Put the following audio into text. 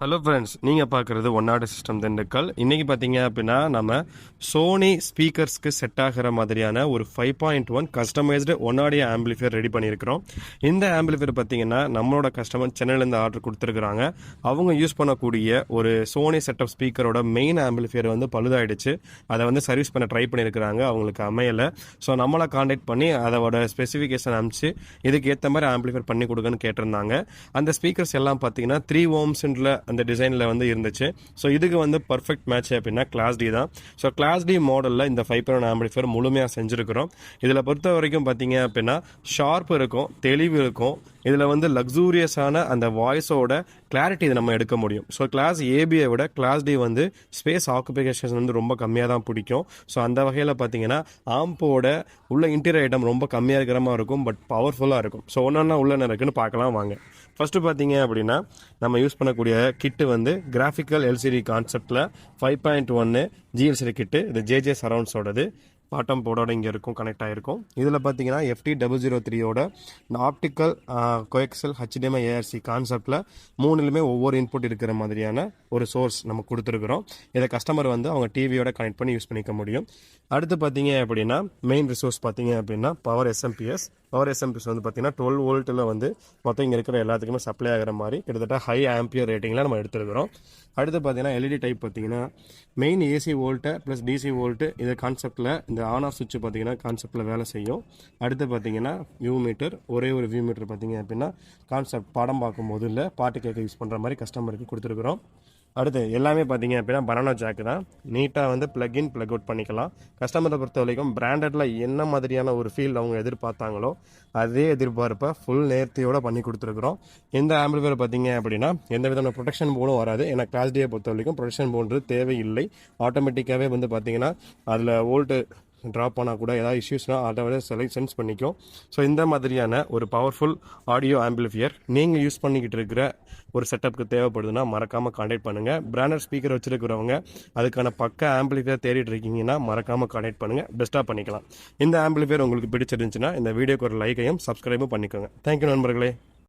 Hello friends, நீங்கள் பார்க்குறது ஒன்னாடு system Dindigul. இன்றைக்கி பார்த்தீங்க அப்படின்னா நம்ம சோனி ஸ்பீக்கர்ஸ்க்கு செட் ஆகிற மாதிரியான ஒரு 5.1 கஸ்டமைஸ்டு ஒன்னாடிய ஆம்பிளிஃபையர் ரெடி பண்ணியிருக்கிறோம். இந்த ஆம்பிளிஃபையர் பார்த்தீங்கன்னா நம்மளோட கஸ்டமர் சென்னையிலேருந்து ஆர்டர் கொடுத்துருக்குறாங்க. அவங்க யூஸ் பண்ணக்கூடிய ஒரு சோனி செட்டப் ஸ்பீக்கரோட மெயின் ஆம்பிளிஃபையர் வந்து பழுதாயிடுச்சு. அதை வந்து சர்வீஸ் பண்ண ட்ரை பண்ணியிருக்கிறாங்க, அவங்களுக்கு அமையலை. ஸோ நம்மளை காண்டாக்ட் பண்ணி அதோட ஸ்பெசிஃபிகேஷன் அனுப்பிச்சு இதுக்கு ஏற்ற மாதிரி ஆம்பிளிஃபையர் பண்ணி கொடுங்கன்னு கேட்டிருந்தாங்க. அந்த ஸ்பீக்கர்ஸ் எல்லாம் பார்த்தீங்கன்னா 3 ohms அந்த டிசைனில் வந்து இருந்துச்சு. ஸோ இதுக்கு வந்து பர்ஃபெக்ட் மேட்ச் அப்படின்னா கிளாஸ் டி தான். ஸோ கிளாஸ் டி மாடலில் இந்த 5.1 ஆம்பிளிஃபையர் முழுமையாக செஞ்சுருக்கிறோம். இதில் பொறுத்த வரைக்கும் பார்த்தீங்க அப்படின்னா ஷார்ப் இருக்கும், தெளிவு இருக்கும். இதில் வந்து லக்ஸூரியஸான அந்த வாய்ஸோட கிளாரிட்டி இதை நம்ம எடுக்க முடியும். ஸோ கிளாஸ் ஏபியை விட கிளாஸ் டி வந்து ஸ்பேஸ் ஆக்குபேஷன் வந்து ரொம்ப கம்மியாக தான் பிடிக்கும். ஸோ அந்த வகையில் பார்த்தீங்கன்னா ஆம்போட உள்ள இன்டீரியர் ஐட்டம் ரொம்ப கம்மியாக இருக்கிற மாதிரி இருக்கும், பட் பவர்ஃபுல்லாக இருக்கும். ஸோ ஒன்றா உள்ள இருக்குன்னு பார்க்கலாம் வாங்க. ஃபஸ்ட்டு பார்த்தீங்க அப்படின்னா நம்ம யூஸ் பண்ணக்கூடிய கிட்டு வந்து கிராஃபிக்கல் எல்சிடி கான்செப்டில் 5.1 ஜிஎல்சிடி கிட்டு. இது ஜேஜே சரவுண்ட்ஸோடது. பாட்டம் போர்டோட இங்கே இருக்கும், கனெக்ட் ஆகிருக்கும். இதில் பார்த்தீங்கன்னா FT003யோட ஆப்டிக்கல் கோஎக்சல் HDMI ARC கான்செப்டில் மூணுலுமே ஒவ்வொரு இன்புட் இருக்கிற மாதிரியான ஒரு சோர்ஸ் நம்ம கொடுத்துருக்குறோம். இதை கஸ்டமர் வந்து அவங்க டிவியோட கனெக்ட் பண்ணி யூஸ் பண்ணிக்க முடியும். அடுத்து பார்த்தீங்க அப்படின்னா மெயின் ரிசோர்ஸ் பார்த்தீங்க அப்படின்னா பவர் எஸ்எம்பிஎஸ் வந்து பார்த்தீங்கன்னா 12 வோல்ட்டில் வந்து மொத்தம் இங்கே இருக்கிற எல்லாத்துக்குமே சப்ளை ஆகிற மாதிரி கிட்டத்தட்ட ஹை ஆம்பியர் ரேட்டிங்கில் நம்ம எடுத்துருக்கிறோம். அடுத்து பார்த்தீங்கன்னா எல்இடி டைப் பார்த்தீங்கன்னா main AC volt plus DC volt இது கான்செப்டில் இந்த ஆன் ஆஃப் சுவிட்ச் பார்த்தீங்கன்னா கான்செப்டில் வேலை செய்யும். அடுத்து பார்த்தீங்கன்னா வியூ மீட்டர், ஒரே ஒரு வியூ மீட்டர் பார்த்தீங்க அப்படின்னா கான்செப்ட் படம் பார்க்கும்போது இல்லை பாட்டு கேட்க யூஸ் பண்ணுற மாதிரி கஸ்டமருக்கு கொடுத்துருக்குறோம். அடுத்து எல்லாமே பார்த்தீங்க அப்படின்னா பனானா ஜாக்கு தான். நீட்டாக வந்து பிளக்இன் பிளக் அவுட் பண்ணிக்கலாம். கஸ்டமரை பொறுத்த வரைக்கும் பிராண்டடில் என்ன மாதிரியான ஒரு ஃபீல் அவங்க எதிர்பார்த்தாங்களோ அதே எதிர்பார்ப்பை ஃபுல் நேர்த்தியோடு பண்ணி கொடுத்துருக்குறோம். இந்த ஆம்பிளிஃபையர் பார்த்தீங்க அப்படின்னா எந்த விதமான ப்ரொடெக்ஷன் போர்டும் வராது. ஏன்னா கிளாஸ் டியை பொறுத்த வரைக்கும் ப்ரொடெக்ஷன் போர்டு தேவையில்லை. ஆட்டோமேட்டிக்காகவே வந்து பார்த்தீங்கன்னா அதில் வோல்ட்டு ட்ராப் பண்ணால் கூட ஏதாவது இஷ்யூஸ்னால் அதை விட சென்ஸ் பண்ணிக்கும். ஸோ இந்த மாதிரியான ஒரு பவர்ஃபுல் ஆடியோ ஆம்பிளிஃபையர் நீங்கள் யூஸ் பண்ணிக்கிட்டு இருக்கிற ஒரு செட்டப்புக்கு தேவைப்படுதுன்னா மறக்காமல் கான்டாக்ட் பண்ணுங்கள். பிராண்டட் ஸ்பீக்கர் வச்சுருக்கிறவங்க அதுக்கான பக்க ஆம்பிளிஃபையர் தேடிட்டு இருக்கீங்கன்னா மறக்காமல் கான்டாக்ட் பண்ணுங்கள், பெஸ்ட்டாக பண்ணிக்கலாம். இந்த ஆம்பிளிஃபையர் உங்களுக்கு பிடிச்சிருந்துச்சுன்னா இந்த வீடியோக்கு ஒரு லைக்கையும் சப்ஸ்கிரைபும் பண்ணிக்கோங்க. தேங்க்யூ நண்பர்களே.